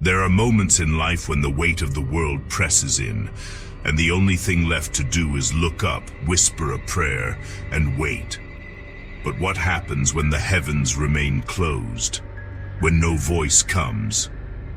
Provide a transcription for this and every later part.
There are moments in life when the weight of the world presses in, and the only thing left to do is look up, whisper a prayer, and wait. But what happens when the heavens remain closed? When no voice comes?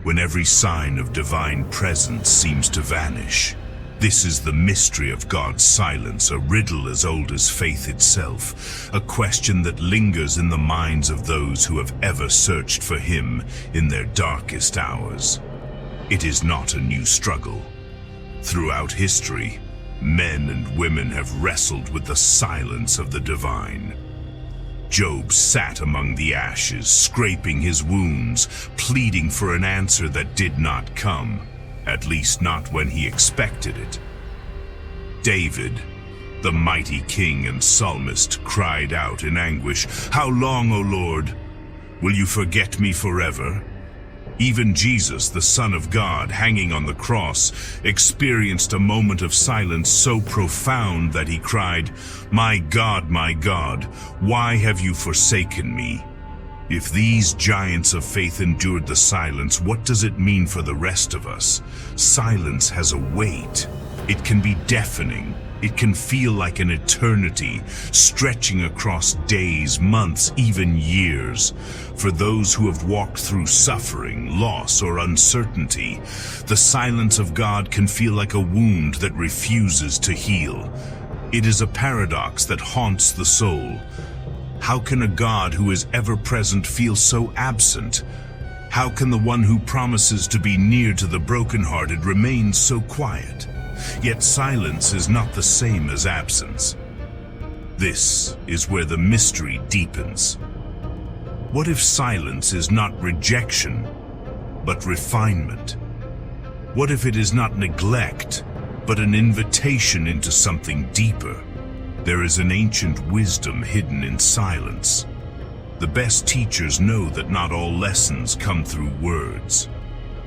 When every sign of divine presence seems to vanish? This is the mystery of God's silence, a riddle as old as faith itself, a question that lingers in the minds of those who have ever searched for Him in their darkest hours. It is not a new struggle. Throughout history, men and women have wrestled with the silence of the divine. Job sat among the ashes, scraping his wounds, pleading for an answer that did not come. At least not when he expected it. David, the mighty king and psalmist, cried out in anguish, "How long, O Lord? Will you forget me forever?" Even Jesus, the Son of God, hanging on the cross, experienced a moment of silence so profound that he cried, my God, why have you forsaken me?" If these giants of faith endured the silence, what does it mean for the rest of us? Silence has a weight. It can be deafening. It can feel like an eternity, stretching across days, months, even years. For those who have walked through suffering, loss, or uncertainty, the silence of God can feel like a wound that refuses to heal. It is a paradox that haunts the soul. How can a God who is ever-present feel so absent? How can the one who promises to be near to the brokenhearted remain so quiet? Yet silence is not the same as absence. This is where the mystery deepens. What if silence is not rejection, but refinement? What if it is not neglect, but an invitation into something deeper? There is an ancient wisdom hidden in silence. The best teachers know that not all lessons come through words.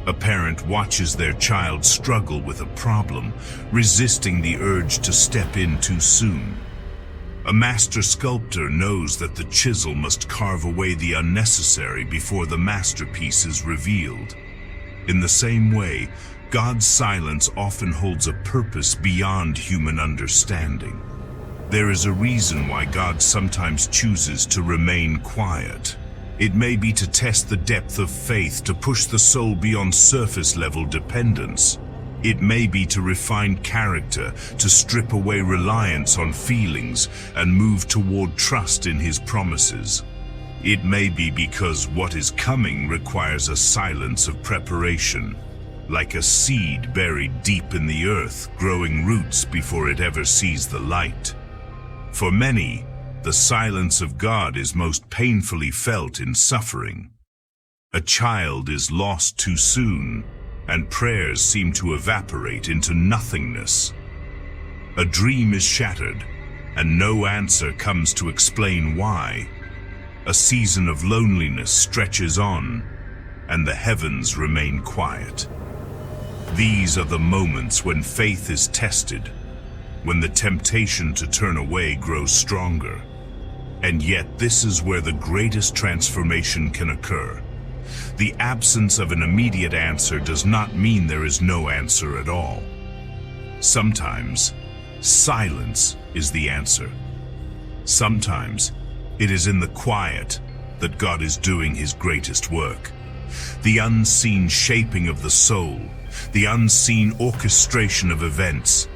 A parent watches their child struggle with a problem, resisting the urge to step in too soon. A master sculptor knows that the chisel must carve away the unnecessary before the masterpiece is revealed. In the same way, God's silence often holds a purpose beyond human understanding. There is a reason why God sometimes chooses to remain quiet. It may be to test the depth of faith, to push the soul beyond surface-level dependence. It may be to refine character, to strip away reliance on feelings and move toward trust in His promises. It may be because what is coming requires a silence of preparation, like a seed buried deep in the earth, growing roots before it ever sees the light. For many, the silence of God is most painfully felt in suffering. A child is lost too soon, and prayers seem to evaporate into nothingness. A dream is shattered, and no answer comes to explain why. A season of loneliness stretches on, and the heavens remain quiet. These are the moments when faith is tested, when the temptation to turn away grows stronger. And yet this is where the greatest transformation can occur. The absence of an immediate answer does not mean there is no answer at all. Sometimes, silence is the answer. Sometimes, it is in the quiet that God is doing His greatest work. The unseen shaping of the soul, the unseen orchestration of events,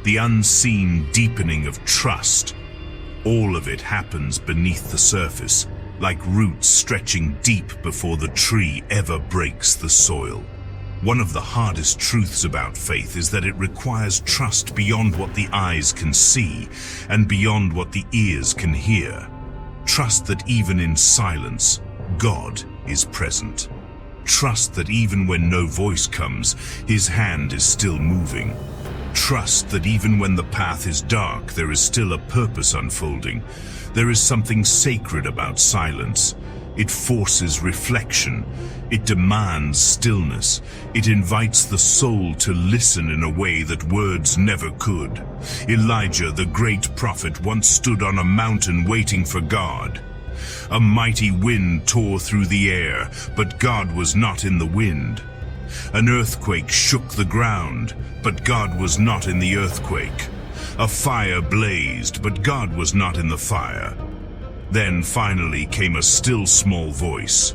the unseen deepening of trust, all of it happens beneath the surface, like roots stretching deep before the tree ever breaks the soil. One of the hardest truths about faith is that it requires trust beyond what the eyes can see and beyond what the ears can hear. Trust that even in silence, God is present. Trust that even when no voice comes, His hand is still moving. Trust that even when the path is dark, there is still a purpose unfolding. There is something sacred about silence. It forces reflection. It demands stillness. It invites the soul to listen in a way that words never could. Elijah, the great prophet, once stood on a mountain waiting for God. A mighty wind tore through the air, but God was not in the wind. An earthquake shook the ground, but God was not in the earthquake. A fire blazed, but God was not in the fire. Then finally came a still small voice.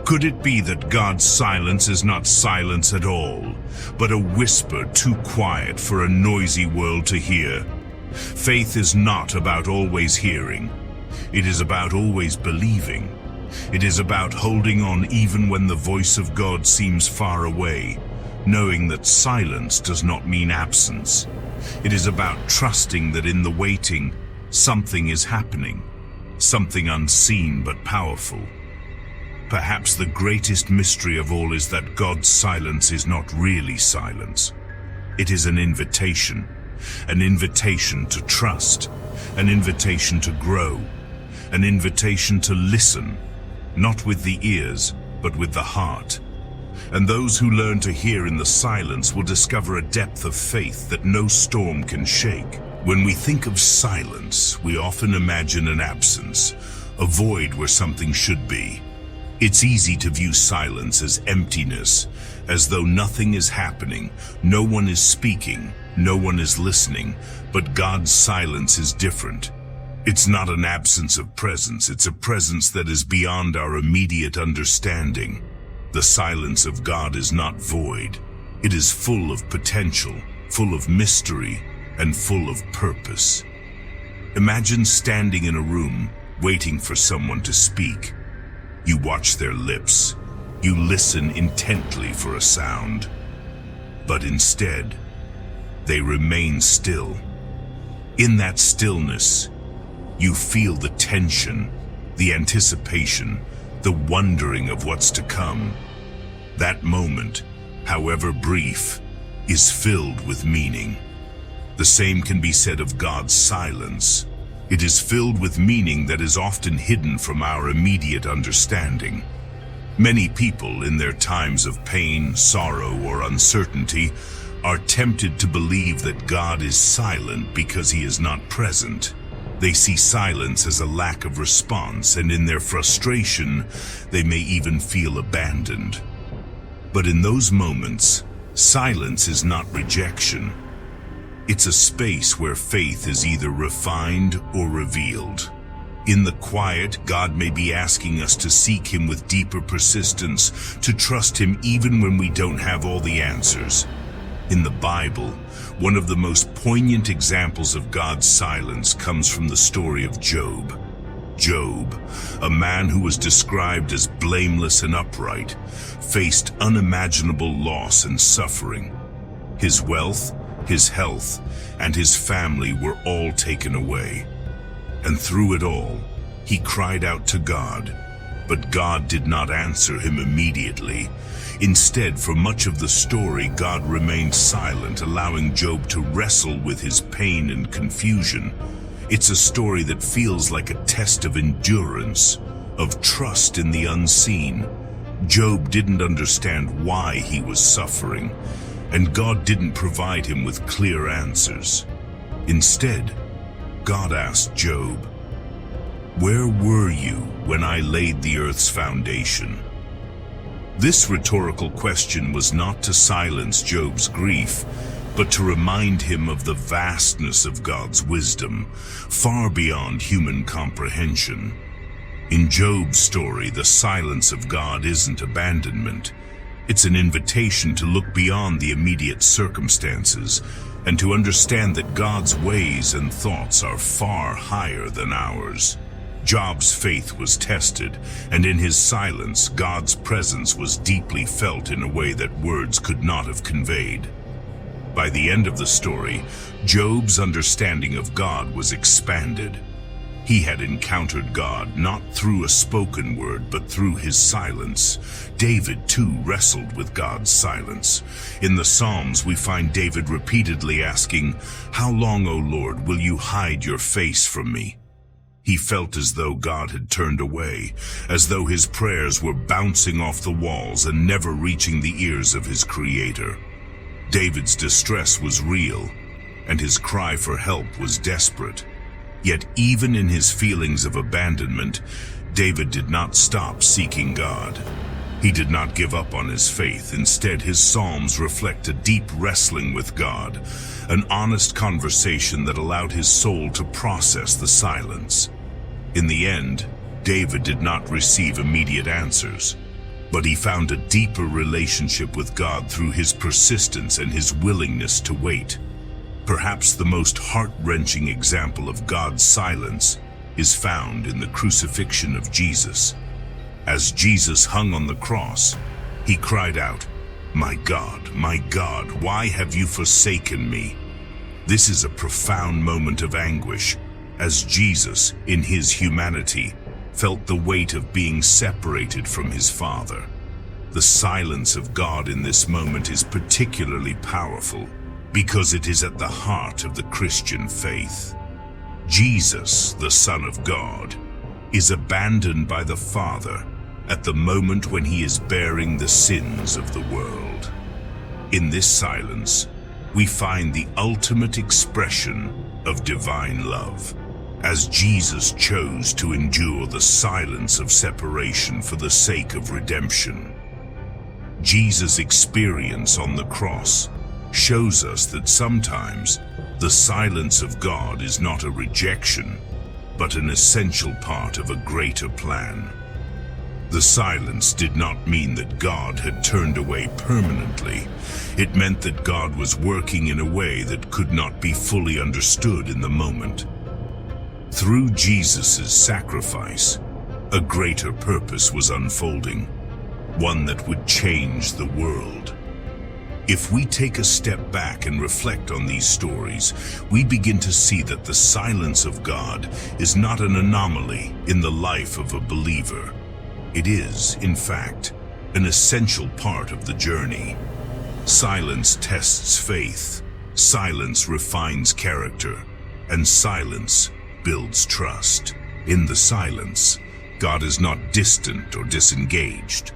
Could it be that God's silence is not silence at all, but a whisper too quiet for a noisy world to hear? Faith is not about always hearing. It is about always believing. It is about holding on even when the voice of God seems far away, knowing that silence does not mean absence. It is about trusting that in the waiting, something is happening, something unseen but powerful. Perhaps the greatest mystery of all is that God's silence is not really silence. It is an invitation to trust, an invitation to grow, an invitation to listen, not with the ears, but with the heart. And those who learn to hear in the silence will discover a depth of faith that no storm can shake. When we think of silence, we often imagine an absence, a void where something should be. It's easy to view silence as emptiness, as though nothing is happening, no one is speaking, no one is listening, but God's silence is different. It's not an absence of presence, it's a presence that is beyond our immediate understanding. The silence of God is not void. It is full of potential, full of mystery, and full of purpose. Imagine standing in a room, waiting for someone to speak. You watch their lips. You listen intently for a sound. But instead, they remain still. In that stillness, you feel the tension, the anticipation, the wondering of what's to come. That moment, however brief, is filled with meaning. The same can be said of God's silence. It is filled with meaning that is often hidden from our immediate understanding. Many people, in their times of pain, sorrow, or uncertainty, are tempted to believe that God is silent because he is not present. They see silence as a lack of response, and in their frustration, they may even feel abandoned. But in those moments, silence is not rejection. It's a space where faith is either refined or revealed. In the quiet, God may be asking us to seek him with deeper persistence, to trust him even when we don't have all the answers. In the Bible, one of the most poignant examples of God's silence comes from the story of Job. Job, a man who was described as blameless and upright, faced unimaginable loss and suffering. His wealth, his health, and his family were all taken away. And through it all, he cried out to God, but God did not answer him immediately. Instead, for much of the story, God remained silent, allowing Job to wrestle with his pain and confusion. It's a story that feels like a test of endurance, of trust in the unseen. Job didn't understand why he was suffering, and God didn't provide him with clear answers. Instead, God asked Job, "Where were you when I laid the earth's foundation?" This rhetorical question was not to silence Job's grief, but to remind him of the vastness of God's wisdom, far beyond human comprehension. In Job's story, the silence of God isn't abandonment. It's an invitation to look beyond the immediate circumstances and to understand that God's ways and thoughts are far higher than ours. Job's faith was tested, and in his silence, God's presence was deeply felt in a way that words could not have conveyed. By the end of the story, Job's understanding of God was expanded. He had encountered God not through a spoken word, but through his silence. David, too, wrestled with God's silence. In the Psalms, we find David repeatedly asking, "How long, O Lord, will you hide your face from me?" He felt as though God had turned away, as though his prayers were bouncing off the walls and never reaching the ears of his Creator. David's distress was real, and his cry for help was desperate. Yet even in his feelings of abandonment, David did not stop seeking God. He did not give up on his faith. Instead, his psalms reflect a deep wrestling with God, an honest conversation that allowed his soul to process the silence. In the end, David did not receive immediate answers, but he found a deeper relationship with God through his persistence and his willingness to wait. Perhaps the most heart-wrenching example of God's silence is found in the crucifixion of Jesus. As Jesus hung on the cross, he cried out, my God, why have you forsaken me?" This is a profound moment of anguish, as Jesus, in his humanity, felt the weight of being separated from his Father. The silence of God in this moment is particularly powerful because it is at the heart of the Christian faith. Jesus, the Son of God, is abandoned by the Father at the moment when he is bearing the sins of the world. In this silence, we find the ultimate expression of divine love, as Jesus chose to endure the silence of separation for the sake of redemption. Jesus' experience on the cross shows us that sometimes the silence of God is not a rejection, but an essential part of a greater plan. The silence did not mean that God had turned away permanently. It meant that God was working in a way that could not be fully understood in the moment. Through Jesus' sacrifice, a greater purpose was unfolding, one that would change the world. If we take a step back and reflect on these stories, we begin to see that the silence of God is not an anomaly in the life of a believer. It is, in fact, an essential part of the journey. Silence tests faith, silence refines character, and silence builds trust. In the silence, God is not distant or disengaged.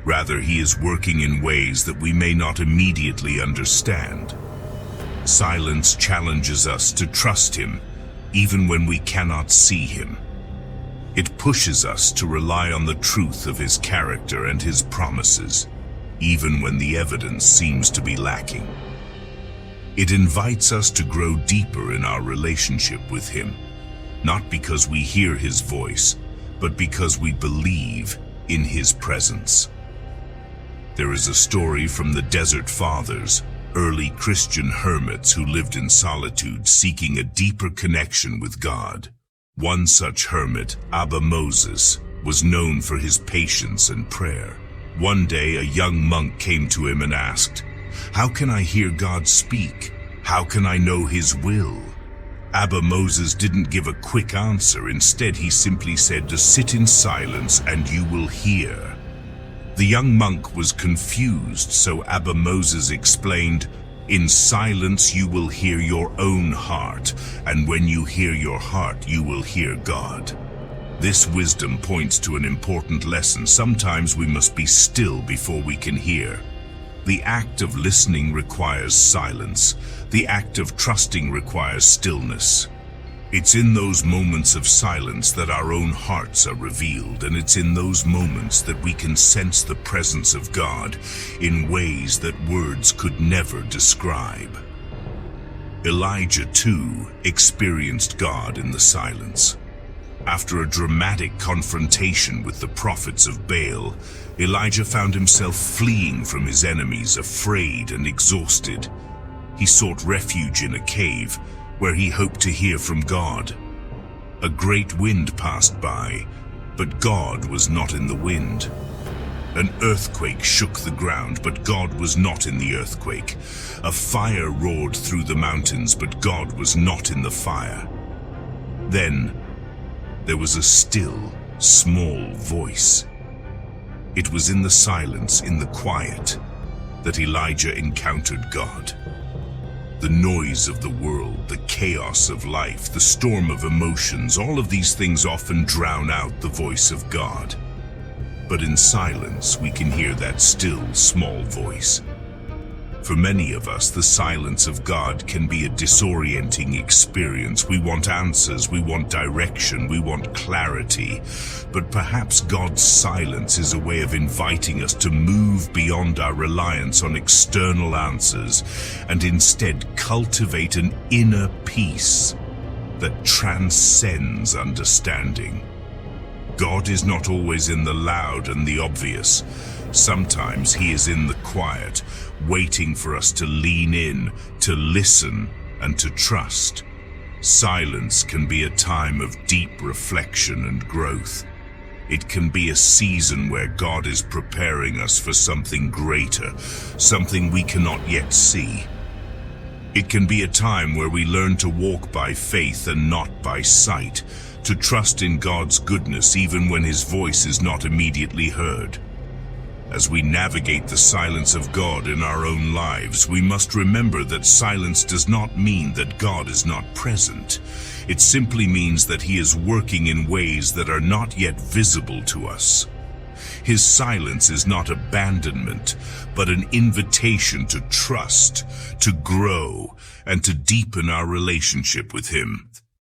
Rather, he is working in ways that we may not immediately understand. Silence challenges us to trust him, even when we cannot see him. It pushes us to rely on the truth of his character and his promises, even when the evidence seems to be lacking. It invites us to grow deeper in our relationship with him, not because we hear his voice, but because we believe in his presence. There is a story from the Desert Fathers, early Christian hermits who lived in solitude seeking a deeper connection with God. One such hermit, Abba Moses, was known for his patience and prayer. One day, a young monk came to him and asked, "How can I hear God speak? How can I know his will?" Abba Moses didn't give a quick answer. Instead, he simply said to sit in silence and you will hear. The young monk was confused, so Abba Moses explained, "In silence you will hear your own heart, and when you hear your heart, you will hear God." This wisdom points to an important lesson. Sometimes we must be still before we can hear. The act of listening requires silence. The act of trusting requires stillness. It's in those moments of silence that our own hearts are revealed, and it's in those moments that we can sense the presence of God in ways that words could never describe. Elijah, too, experienced God in the silence. After a dramatic confrontation with the prophets of Baal, Elijah found himself fleeing from his enemies, afraid and exhausted. He sought refuge in a cave, where he hoped to hear from God. A great wind passed by, but God was not in the wind. An earthquake shook the ground, but God was not in the earthquake. A fire roared through the mountains, but God was not in the fire. Then, there was a still, small voice. It was in the silence, in the quiet, that Elijah encountered God. The noise of the world, the chaos of life, the storm of emotions, all of these things often drown out the voice of God. But in silence, we can hear that still, small voice. For many of us, the silence of God can be a disorienting experience. We want answers, we want direction, we want clarity. But perhaps God's silence is a way of inviting us to move beyond our reliance on external answers and instead cultivate an inner peace that transcends understanding. God is not always in the loud and the obvious. Sometimes he is in the quiet, waiting for us to lean in, to listen, and to trust. Silence can be a time of deep reflection and growth. It can be a season where God is preparing us for something greater, something we cannot yet see. It can be a time where we learn to walk by faith and not by sight, to trust in God's goodness even when his voice is not immediately heard. As we navigate the silence of God in our own lives, we must remember that silence does not mean that God is not present. It simply means that he is working in ways that are not yet visible to us. His silence is not abandonment, but an invitation to trust, to grow, and to deepen our relationship with him.